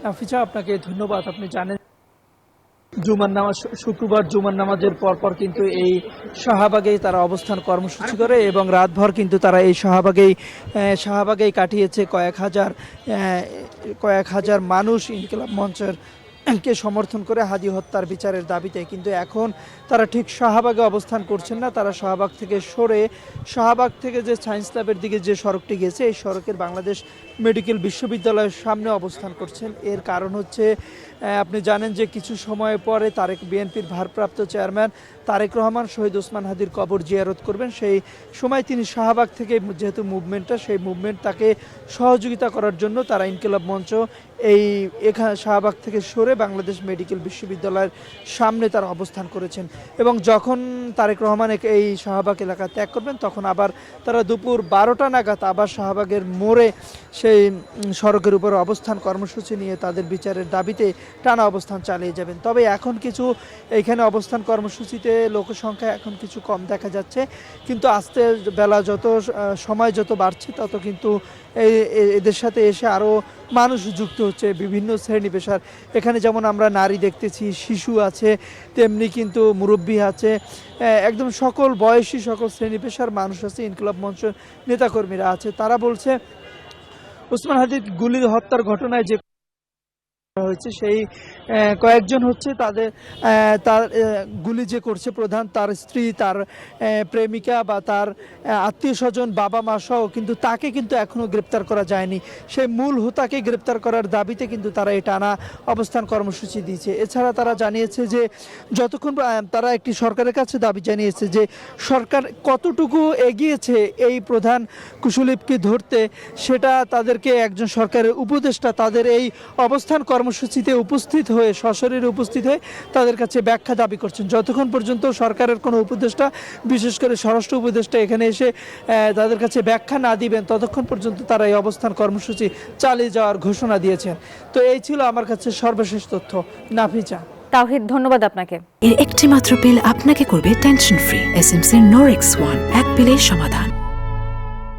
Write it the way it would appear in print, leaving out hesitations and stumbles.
নাফিজা, আপনাকে ধন্যবাদ। আপনি জানেন জুমার নামাজ, শুক্রবার জুমার নামাজের পরপর কিন্তু এই শাহবাগেই তারা অবস্থান কর্মসূচি করে এবং রাতভর কিন্তু তারা এই শাহবাগেই কাটিয়েছে। কয়েক হাজার মানুষ ইনকিলাব মঞ্চের কে সমর্থন করে হাদি হত্যার বিচারের দাবিতে। কিন্তু এখন তারা ঠিক শাহবাগে অবস্থান করছেন না, তারা শাহবাগ থেকে সরে শাহবাগ থেকে যে সায়েন্স ল্যাবের দিকে যে সড়কটি গেছে এই সড়কের বাংলাদেশ মেডিকেল বিশ্ববিদ্যালয়ের সামনে অবস্থান করছেন। এর কারণ হচ্ছে আপনি জানেন যে কিছু সময় পরে বিএনপির ভারপ্রাপ্ত চেয়ারম্যান তারেক রহমান শহীদ ওসমান হাদির কবর জিয়ারত করবেন। সেই সময় তিনি শাহবাগ থেকে, যেহেতু সেই মুভমেন্ট তাকে সহযোগিতা করার জন্য তারা ইনকিলাব মঞ্চ শাহবাগ থেকে সরে বাংলাদেশ মেডিকেল বিশ্ববিদ্যালয়ের সামনে তারা অবস্থান করেছেন। এবং যখন তারেক রহমান এই শাহবাগ এলাকা ত্যাগ করবেন তখন আবার তারা দুপুর 12টা নাগাদ আবার শাহবাগের মোড়ে সেই সড়কের উপর অবস্থান কর্মসূচি নিয়ে তাদের বিচারের দাবিতে টানা অবস্থান চালিয়ে যাবেন। তবে এখন কিছু এইখানে অবস্থান কর্মসূচিতে লোকসংখ্যা এখন কিছু কম দেখা যাচ্ছে, কিন্তু আস্তে বেলা সময় যত বাড়ছে তত কিন্তু এদের সাথে এসে আরও মানুষ যুক্ত হচ্ছে, বিভিন্ন শ্রেণী পেশার। এখানে যেমন আমরা নারী দেখতেছি, শিশু আছে, তেমনি কিন্তু মুরব্বী আছে, একদম সকল বয়সী সকল শ্রেণী পেশার মানুষ আছে। ইনকিলাব মঞ্চ নেতাকর্মীরা আছে। তারা বলছে ওসমান হাদির গুলি হত্যার ঘটনায় যে হয়েছে সেই কয়েকজন হচ্ছে তার গুলি যে করছে প্রধান, তার স্ত্রী, তার প্রেমিকা বা তার আত্মীয় স্বজন, বাবা মা সহ, কিন্তু তাকে কিন্তু এখনো গ্রেপ্তার করা যায়নি। সেই মূল হোতাকে গ্রেপ্তার করার দাবিতে কিন্তু তারা এই টানা অবস্থান কর্মসূচি দিয়েছে। এছাড়া তারা জানিয়েছে যে যতক্ষণ তারা একটি সরকারের কাছে দাবি জানিয়েছে যে সরকার কতটুকু এগিয়েছে এই প্রধান কুশলীপকে ধরতে, সেটা তাদেরকে একজন সরকারের উপদেষ্টা তাদের এই অবস্থান কর্মসূচিতে উপস্থিত হয়ে, সশরীরে উপস্থিত হয়ে তাদের কাছে ব্যাখ্যা দাবি করছেন। যতক্ষণ পর্যন্ত সরকারের কোনো উপদেষ্টা, বিশেষ করে স্বরাষ্ট্র উপদেষ্টা এখানে এসে তাদের কাছে ব্যাখ্যা না দিবেন ততক্ষণ পর্যন্ত তারা এই অবস্থান কর্মসূচি চালিয়ে যাওয়ার ঘোষণা দিয়েছেন। তো এই ছিল আমার কাছে সর্বশেষ তথ্য। নাফিজা। তাওহিদ, ধন্যবাদ আপনাকে। এর একটি মাত্র পিল আপনাকে করবে টেনশন ফ্রি। এসএমসি নোরেক্স 1, এক পিলের সমাধান।